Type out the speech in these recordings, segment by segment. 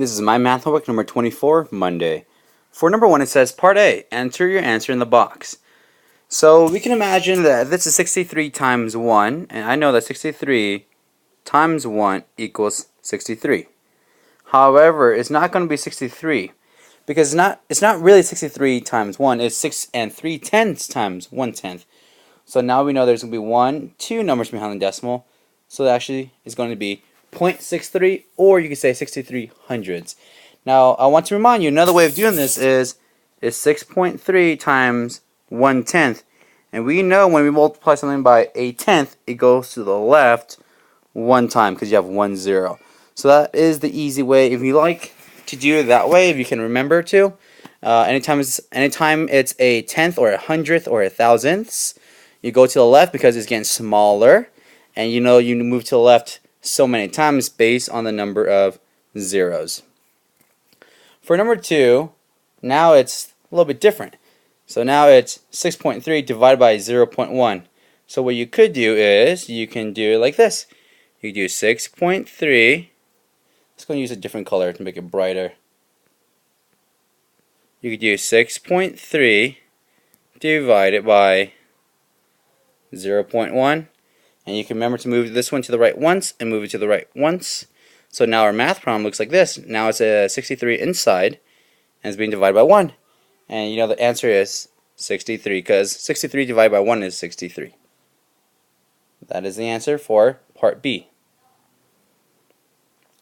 This is my math homework number 24, Monday. For number 1, it says Part A, enter your answer in the box. So we can imagine that this is 63 times 1, and I know that 63 times 1 equals 63. However, it's not going to be 63 because it's not really 63 times 1, it's 6 and 3/10 times 1/10. So now we know there's going to be 2 numbers behind the decimal. So that actually is going to be 0.63, or you could say 63 hundredths. Now, I want to remind you, another way of doing this is 6.3 times 1/10. And we know when we multiply something by a tenth, it goes to the left one time because you have 1 0. So that is the easy way. If you like to do it that way, if you can remember to, anytime it's a tenth or a hundredth or a thousandths, you go to the left because it's getting smaller, and you know you move to the left so many times based on the number of zeros. For number 2, now it's a little bit different. So now it's 6.3 divided by 0.1. So what you could do is you can do it like this. You do 6.3. Let's go and use a different color to make it brighter. You could do 6.3 divided by 0.1. And you can remember to move this one to the right once and move it to the right once. So now our math problem looks like this. Now it's a 63 inside and it's being divided by 1. And you know the answer is 63 because 63 divided by 1 is 63. That is the answer for part B.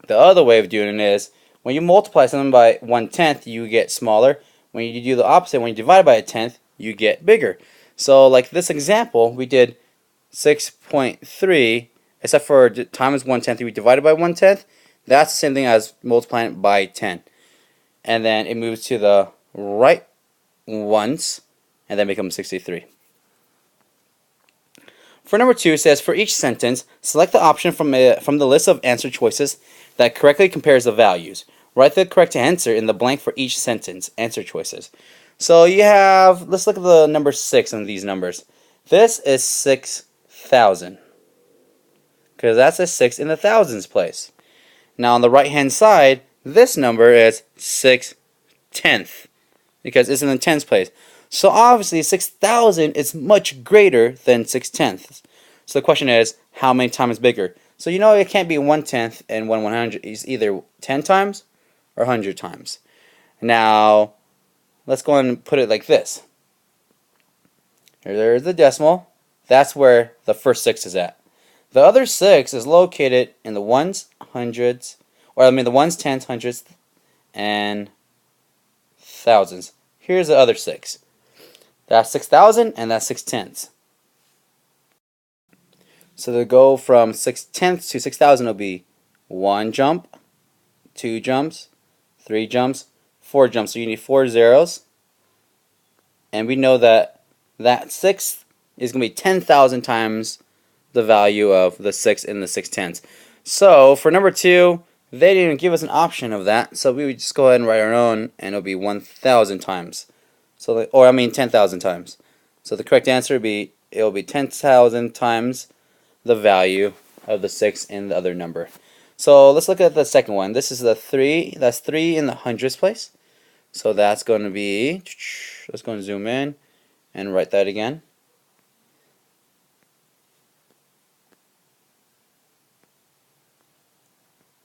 The other way of doing it is when you multiply something by 1/10, you get smaller. When you do the opposite, when you divide by a tenth, you get bigger. So like this example, we did 6.3, except for times 1/10, we divided by 1/10. That's the same thing as multiplying it by 10. And then it moves to the right once, and then becomes 63. For number 2, it says, for each sentence, select the option from the list of answer choices that correctly compares the values. Write the correct answer in the blank for each sentence, answer choices. So you have, let's look at the number 6 on these numbers. This is 6,000, because that's a 6 in the thousands place. Now on the right hand side, this number is 6/10, because it's in the tens place. So obviously 6,000 is much greater than 6/10. So the question is, how many times bigger? So you know it can't be 1/10 and 1/100. It's either 10 times or 100 times. Now let's go and put it like this. There's the decimal. That's where the first 6 is at. The other 6 is located in the ones, hundreds, or I mean the ones, tens, hundreds, and thousands. Here's the other 6. That's 6,000 and that's 6/10. So to go from 6/10 to 6,000 will be 1 jump, 2 jumps, 3 jumps, 4 jumps. So you need 4 zeros. And we know that that 6 is going to be 10,000 times the value of the 6 in the 6/10s. So for number 2, they didn't give us an option of that, so we would just go ahead and write our own, and it'll be 1,000 times. So, or I mean 10,000 times. So the correct answer would be, it'll be 10,000 times the value of the 6 in the other number. So let's look at the second one. This is the 3. That's 3 in the hundreds place. So that's going to be, let's go and zoom in and write that again.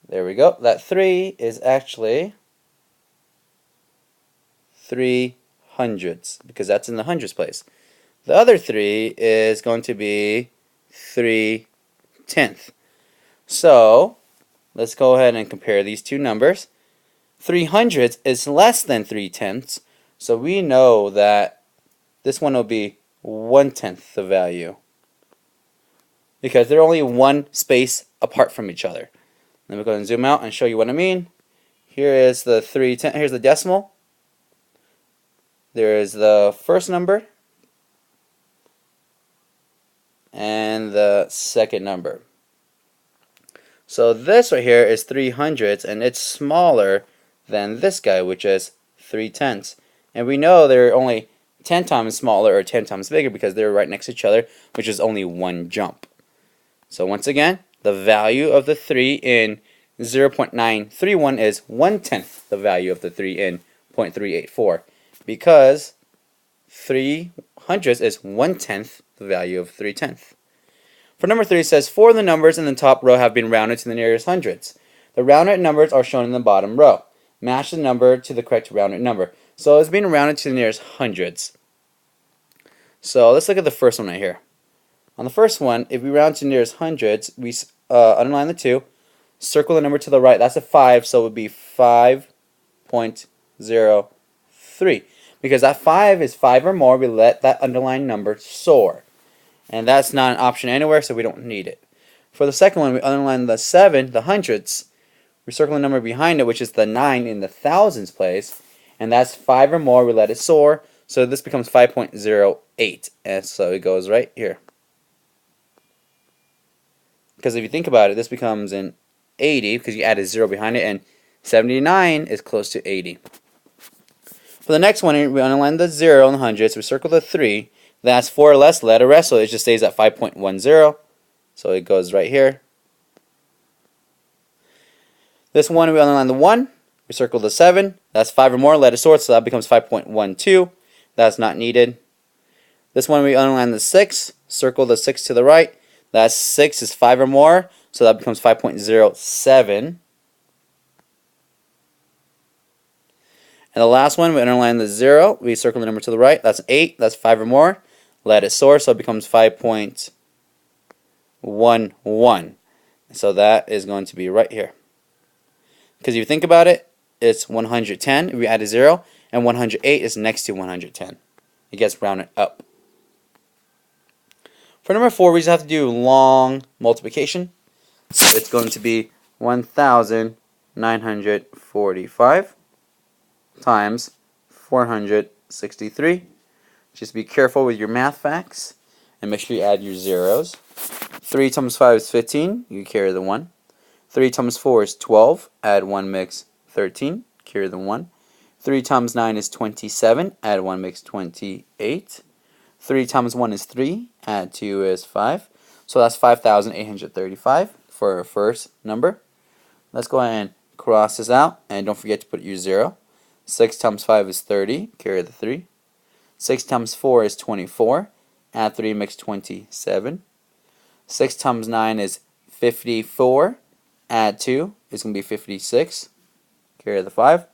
There we go. That 3 is actually 3 hundredths, because that's in the hundreds place. The other 3 is going to be 3/10. So let's go ahead and compare these two numbers. 3 hundredths is less than 3/10, so we know that this one will be 1/10 the value, because they're only one space apart from each other. Let me go ahead and zoom out and show you what I mean. Here is the 3/10. Here's the decimal. There is the first number and the second number. So this right here is 3 hundredths, and it's smaller than this guy, which is 3/10. And we know they're only 10 times smaller or 10 times bigger because they're right next to each other, which is only one jump. So once again, the value of the 3 in 0.931 is 1/10 the value of the 3 in 0.384, because 300ths is 1/10 the value of 3/10. For number 3, it says 4 of the numbers in the top row have been rounded to the nearest hundreds. The rounded numbers are shown in the bottom row. Match the number to the correct rounded number. So it's being rounded to the nearest hundreds. So let's look at the first one right here. On the first one, if we round to the nearest hundreds, we underline the 2, circle the number to the right. That's a 5, so it would be 5.03. Because that 5 is 5 or more, we let that underlined number soar. And that's not an option anywhere, so we don't need it. For the second one, we underline the 7, the hundreds. We circle the number behind it, which is the 9 in the thousands place. And that's 5 or more, we let it soar. So this becomes 5.08. And so it goes right here. Because if you think about it, this becomes an 80, because you add a 0 behind it, and 79 is close to 80. For the next one, we underline the 0 in the hundreds, we circle the 3, that's 4 or less, let it rest, so it just stays at 5.10, so it goes right here. This one, we underline the 1, we circle the 7, that's 5 or more, let it soar, so that becomes 5.12, that's not needed. This one, we underline the 6, circle the 6 to the right, that 6 is 5 or more, so that becomes 5.07. And the last one, we underline the 0, we circle the number to the right, that's 8, that's 5 or more, let it soar, so it becomes 5.11. So that is going to be right here. Because if you think about it, it's 110, if we add a 0, and 108 is next to 110. It gets rounded up. For number 4, we just have to do long multiplication. So it's going to be 1,945 times 463. Just be careful with your math facts and make sure you add your zeros. 3 times 5 is 15, you carry the 1. 3 times 4 is 12, add 1 makes 13, carry the 1. 3 times 9 is 27, add 1 makes 28. 3 times 1 is 3, add 2 is 5. So that's 5,835 for our first number. Let's go ahead and cross this out, and don't forget to put your 0. 6 times 5 is 30, carry the 3. 6 times 4 is 24, add 3 makes 27. 6 times 9 is 54, add 2 is going to be 56, carry the 5.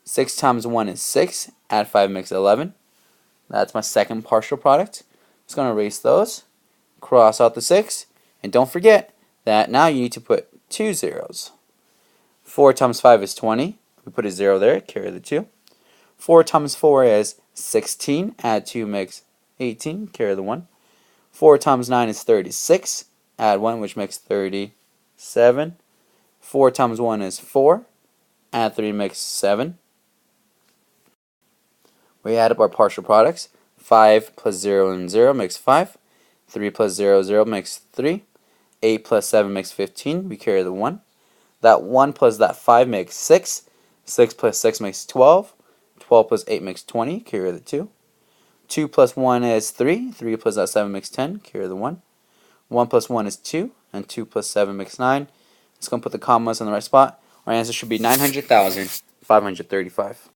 6 times 1 is 6, add 5 makes 11. That's my second partial product. Just going to erase those, cross out the 6, and don't forget that now you need to put 2 zeros. 4 times 5 is 20. We put a 0 there, carry the 2. 4 times 4 is 16. Add 2 makes 18, carry the 1. 4 times 9 is 36. Add 1, which makes 37. 4 times 1 is 4. Add 3 makes 7. We add up our partial products. 5 plus 0 and 0 makes 5. 3 plus 0, 0 makes 3. 8 plus 7 makes 15. We carry the 1. That 1 plus that 5 makes 6. 6 plus 6 makes 12. 12 plus 8 makes 20. Carry the 2. 2 plus 1 is 3. 3 plus that 7 makes 10. Carry the 1. 1 plus 1 is 2. And 2 plus 7 makes 9. Just going to put the commas in the right spot. Our answer should be 900,535.